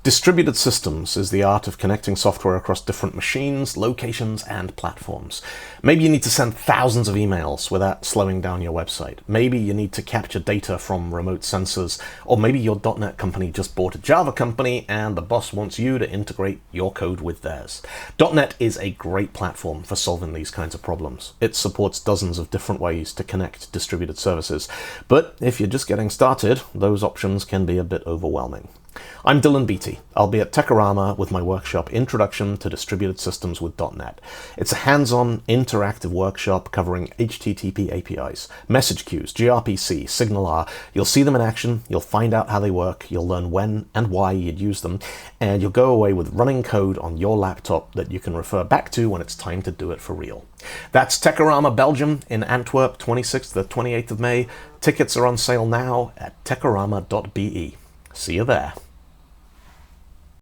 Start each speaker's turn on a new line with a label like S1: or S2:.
S1: Distributed systems is the art of connecting software across different machines, locations, and platforms. Maybe you need to send thousands of emails without slowing down your website. Maybe you need to capture data from remote sensors, or maybe your .NET company just bought a Java company and the boss wants you to integrate your code with theirs. .NET is a great platform for solving these kinds of problems. It supports dozens of different ways to connect distributed services, but if you're just getting started, those options can be a bit overwhelming. I'm Beattie. I'll be at Techorama with my workshop Introduction to Distributed Systems with .NET. It's a hands-on, interactive workshop covering HTTP APIs, message queues, gRPC, SignalR. You'll see them in action, you'll find out how they work, you'll learn when and why you'd use them, and you'll go away with running code on your laptop that you can refer back to when it's time to do it for real. That's Techorama Belgium in Antwerp, 26th to 28th of May. Tickets are on sale now at techorama.be. See you there.